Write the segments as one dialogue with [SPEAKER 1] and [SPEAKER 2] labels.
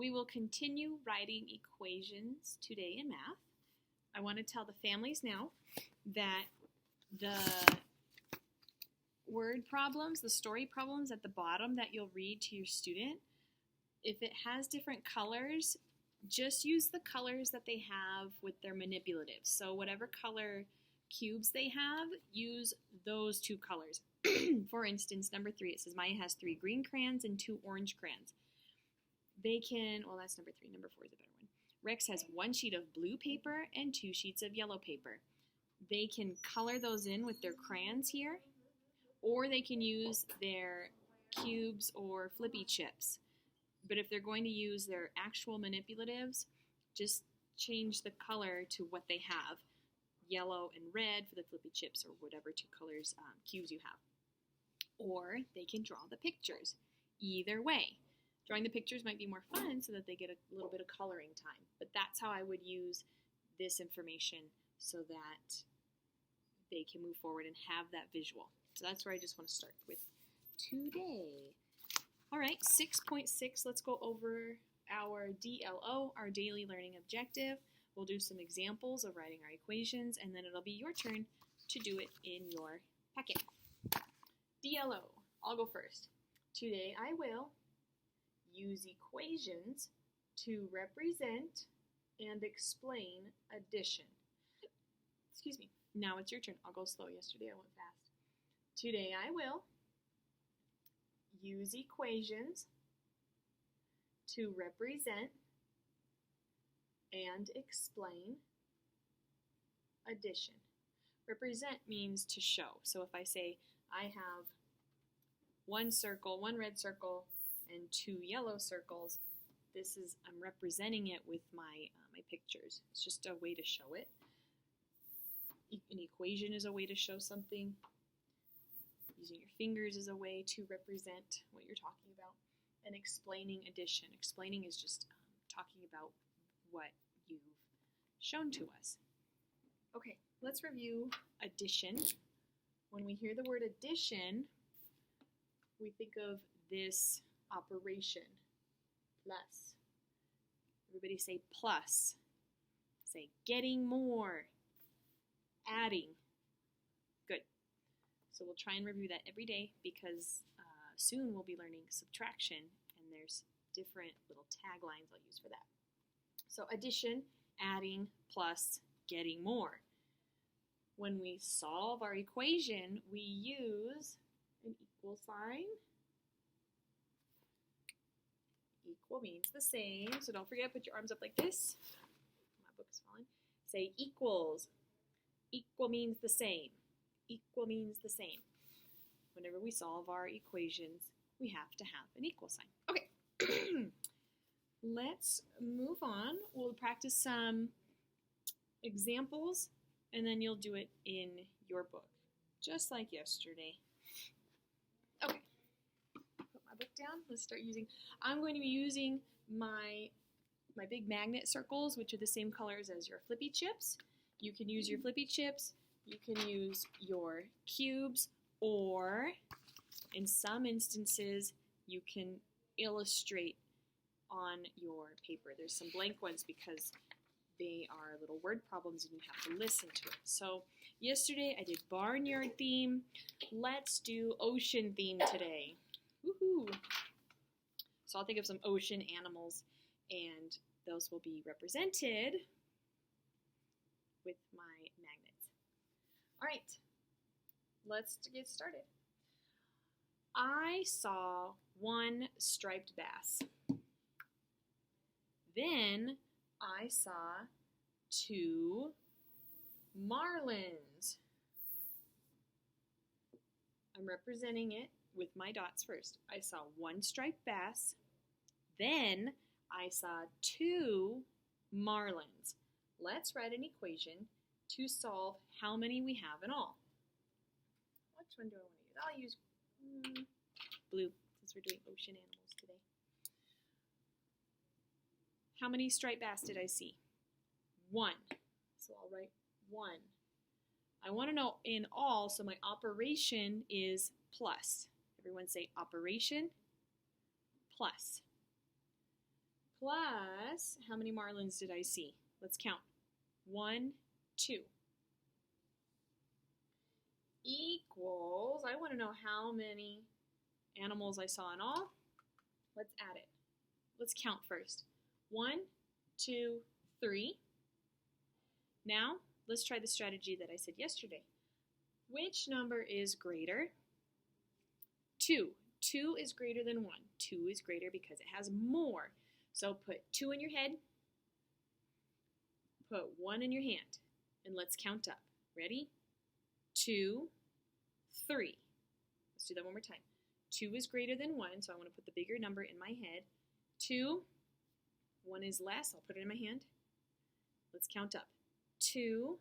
[SPEAKER 1] We will continue writing equations today in math. I want to tell the families now that the word problems, the story problems at the bottom that you'll read to your student, if it has different colors, just use the colors that they have with their manipulatives. So whatever color cubes they have, use those two colors. For instance, number 3, it says Maya has 3 green crayons and 2 orange crayons. They can, well, that's number 3. Number 4 is a better one. Rex has 1 sheet of blue paper and 2 sheets of yellow paper. They can color those in with their crayons here, or they can use their cubes or flippy chips. But if they're going to use their actual manipulatives, just change the color to what they have. Yellow and red for the flippy chips or whatever 2 colors cubes you have. Or they can draw the pictures. Either way. Drawing the pictures might be more fun so that they get a little bit of coloring time. But that's how I would use this information so that they can move forward and have that visual. So that's where I just want to start with today. All right, 6.6, let's go over our DLO, our daily learning objective. We'll do some examples of writing our equations, and then it'll be your turn to do it in your packet. DLO, I'll go first. Today I will use equations to represent and explain addition. Excuse me. Now it's your turn. I'll go slow. Yesterday I went fast. Today I will use equations to represent and explain addition. Represent means to show. So if I say I have 1 circle, 1 red circle, and 2 yellow circles, I'm representing it with my pictures. It's just a way to show it. An equation is a way to show something. Using your fingers is a way to represent what you're talking about. And explaining addition. Explaining is just talking about what you've shown to us. Okay, let's review addition. When we hear the word addition, we think of this operation, plus. Everybody say plus. Say getting more, adding. Good. So we'll try and review that every day because soon we'll be learning subtraction, and there's different little taglines I'll use for that. So addition, adding, plus, getting more. When we solve our equation, we use an equal sign. Equal means the same, so don't forget, put your arms up like this. My book is falling. Say equals. Equal means the same. Equal means the same. Whenever we solve our equations, we have to have an equal sign. Okay, let's move on. We'll practice some examples, and then you'll do it in your book, just like yesterday. Okay, put my book down. Let's start using, I'm going to be using my big magnet circles, which are the same colors as your flippy chips. You can use your flippy chips, you can use your cubes, or in some instances, you can illustrate on your paper. There's some blank ones because they are little word problems and you have to listen to it. So yesterday I did barnyard theme. Let's do ocean theme today. Woohoo! So I'll think of some ocean animals and those will be represented with my magnets. All right, let's get started. I saw 1 striped bass. Then I saw 2 marlins. I'm representing it with my dots first. I saw 1 striped bass. Then I saw 2 marlins. Let's write an equation to solve how many we have in all. Which one do I want to use? I'll use blue since we're doing ocean animals today. How many striped bass did I see? 1. So I'll write 1. I want to know in all, so my operation is plus. Everyone say operation plus. plus, how many marlins did I see? Let's count. 1, 2. Equals, I want to know how many animals I saw in all. Let's add it. Let's count first. 1, 2, 3. Now, let's try the strategy that I said yesterday. Which number is greater? 2. 2 is greater than 1. 2 is greater because it has more. So put 2 in your head, put 1 in your hand, and let's count up. Ready? 2, 3. Let's do that one more time. 2 is greater than 1, so I want to put the bigger number in my head. 2, 1 is less, I'll put it in my hand. Let's count up. 2,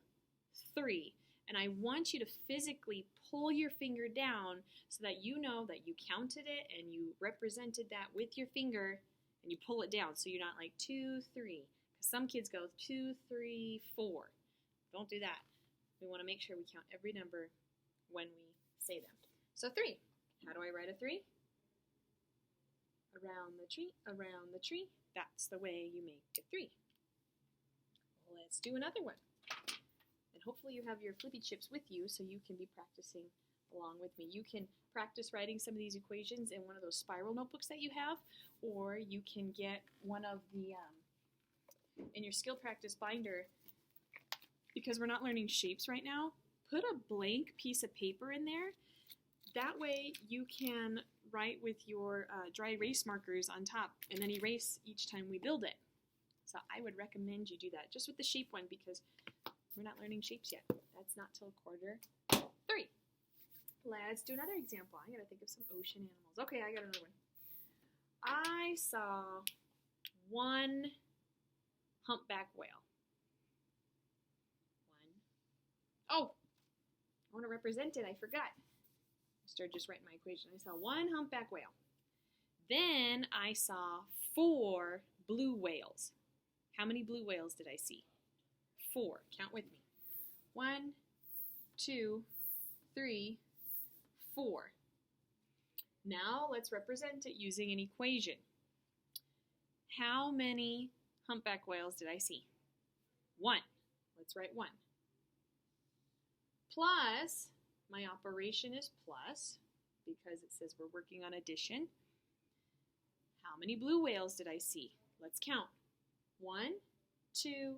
[SPEAKER 1] 3. And I want you to physically pull your finger down so that you know that you counted it and you represented that with your finger, and you pull it down so you're not like 2, 3. Because some kids go 2, 3, 4. Don't do that. We want to make sure we count every number when we say them. So 3. How do I write a 3? Around the tree, around the tree. That's the way you make a 3. Let's do another one. And hopefully you have your flippy chips with you so you can be practicing along with me. You can practice writing some of these equations in one of those spiral notebooks that you have, or you can get one of the, in your skill practice binder, because we're not learning shapes right now, put a blank piece of paper in there. That way you can write with your dry erase markers on top and then erase each time we build it. So I would recommend you do that just with the shape one because we're not learning shapes yet. That's not till quarter 3. Let's do another example. I gotta think of some ocean animals. Okay, I got another one. I saw 1 humpback whale. 1. Oh, I want to represent it. I forgot. I started just writing my equation. I saw 1 humpback whale. Then I saw 4 blue whales. How many blue whales did I see? 4. Count with me. 1, 2, 3, 4. Now let's represent it using an equation. How many humpback whales did I see? 1. Let's write 1. Plus, my operation is plus because it says we're working on addition. How many blue whales did I see? Let's count. 1, 2,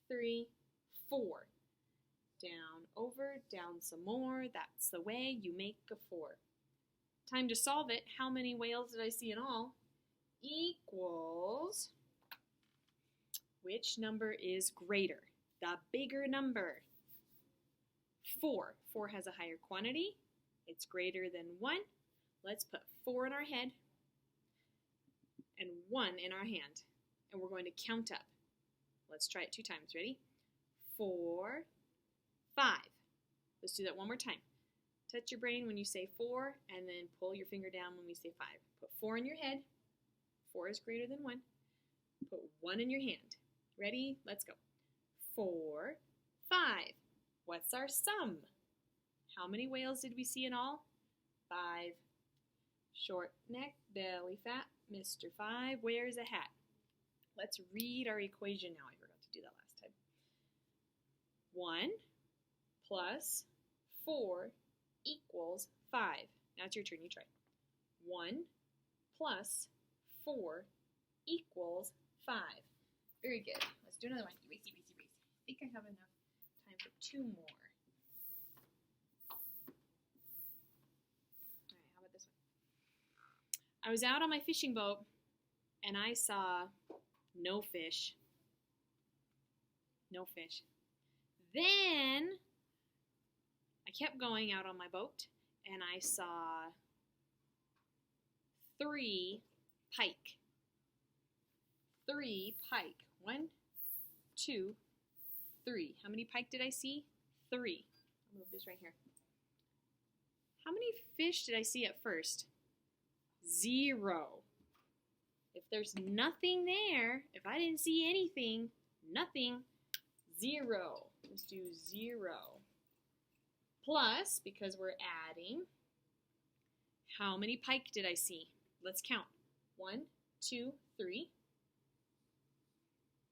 [SPEAKER 1] 3, 4. Down, over, down some more. That's the way you make a 4. Time to solve it. How many whales did I see in all? Equals, which number is greater? The bigger number. 4. 4 has a higher quantity. It's greater than 1. Let's put 4 in our head and 1 in our hand. And we're going to count up. Let's try it 2 times. Ready? 4, 5. Let's do that one more time. Touch your brain when you say 4, and then pull your finger down when we say 5. Put 4 in your head. 4 is greater than 1. Put 1 in your hand. Ready? Let's go. 4, 5. What's our sum? How many whales did we see in all? 5. Short neck, belly fat, Mr. 5 wears a hat. Let's read our equation now. I forgot to do that last time. 1 plus 4 equals 5. Now it's your turn. You try. 1 plus 4 equals 5. Very good. Let's do another one. Erase, erase, erase. I think I have enough time for 2 more. All right, how about this one? I was out on my fishing boat and I saw no fish. No fish. Then I kept going out on my boat and I saw 3 pike. 3 pike. 1, 2, 3. How many pike did I see? 3. I'll move this right here. How many fish did I see at first? 0. If there's nothing there, if I didn't see anything, nothing, 0. Let's do 0. Plus, because we're adding, how many pike did I see? Let's count. 1, 2, 3.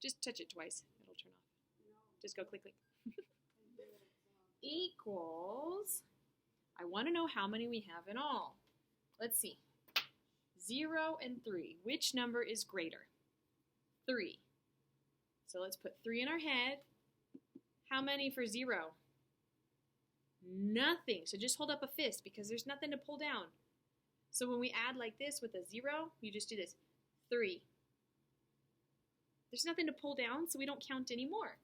[SPEAKER 1] Just touch it twice. It'll turn off. Just go click, click. Equals, I want to know how many we have in all. Let's see. 0 and 3. Which number is greater? 3. So let's put 3 in our head. How many for 0? Nothing. So just hold up a fist because there's nothing to pull down. So when we add like this with a 0, you just do this. 3. There's nothing to pull down, so we don't count anymore.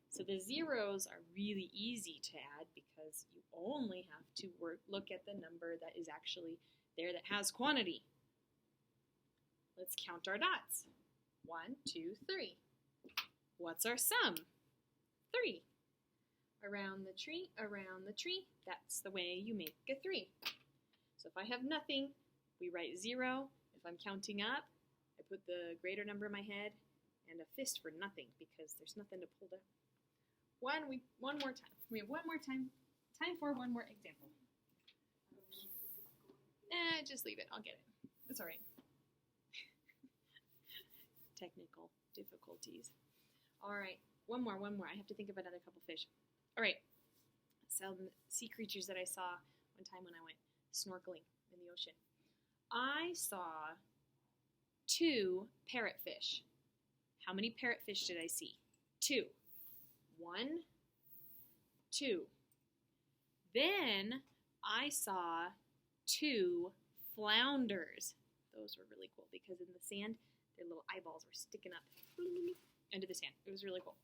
[SPEAKER 1] So the zeros are really easy to add because you only have to look at the number that is actually there that has quantity. Let's count our dots. 1, 2, 3. What's our sum? 3. Around the tree, that's the way you make a 3. So if I have nothing, we write 0. If I'm counting up, I put the greater number in my head and a fist for nothing because there's nothing to pull down. One more time. We have one more time. Time for one more example. Just leave it. I'll get it. It's all right. Technical difficulties. All right. One more. I have to think of another couple fish. All right. Some sea creatures that I saw one time when I went snorkeling in the ocean. I saw 2 parrotfish. How many parrotfish did I see? 2. 1, 2. Then I saw 2 flounders. Those were really cool because in the sand, their little eyeballs were sticking up into the sand. It was really cool.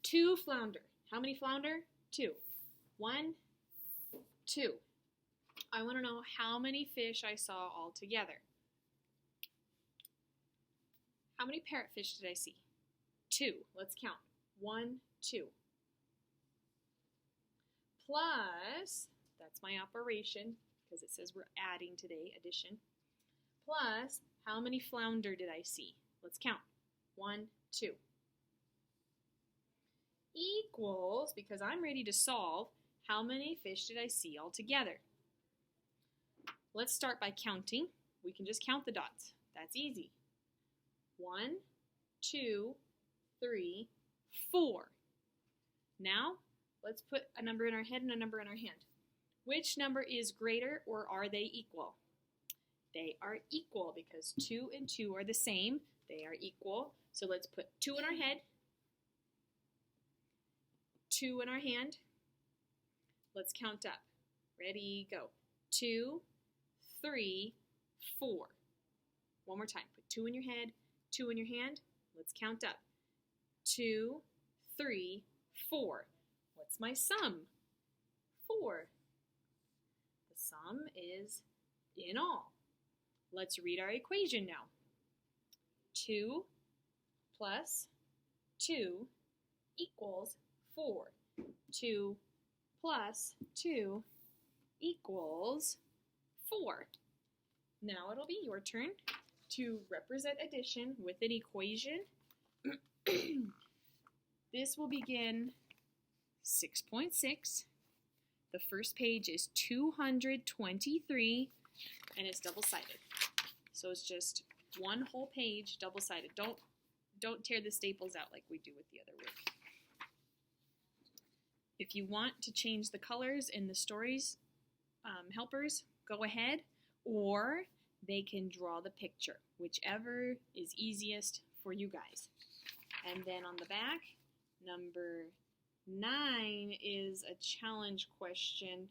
[SPEAKER 1] 2 flounder. How many flounder? 2. 1, 2. I want to know how many fish I saw all together. How many parrotfish did I see? 2. Let's count. 1, 2. Plus, that's my operation because it says we're adding today, addition. Plus, how many flounder did I see? Let's count. 1, 2. Equals, because I'm ready to solve, how many fish did I see all together? Let's start by counting. We can just count the dots. That's easy. 1, 2, 3, 4. Now, let's put a number in our head and a number in our hand. Which number is greater or are they equal? They are equal because 2 and 2 are the same. They are equal. So let's put 2 in our head, 2 in our hand. Let's count up. Ready, go. 2, 3, 4. One more time. Put 2 in your head, 2 in your hand. Let's count up. 2, 3, 4. What's my sum? 4. The sum is in all. Let's read our equation now. 2 plus 2 equals 4. 2 plus 2 equals 4. Now it'll be your turn to represent addition with an equation. This will begin 6.6. The first page is 223, and it's double-sided. So it's just one whole page, double-sided. Don't tear the staples out like we do with the other work. If you want to change the colors in the stories helpers, go ahead, or they can draw the picture, whichever is easiest for you guys. And then on the back, number 9 is a challenge question.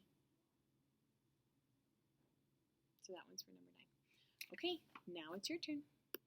[SPEAKER 1] So that one's for number 9. Okay, now it's your turn.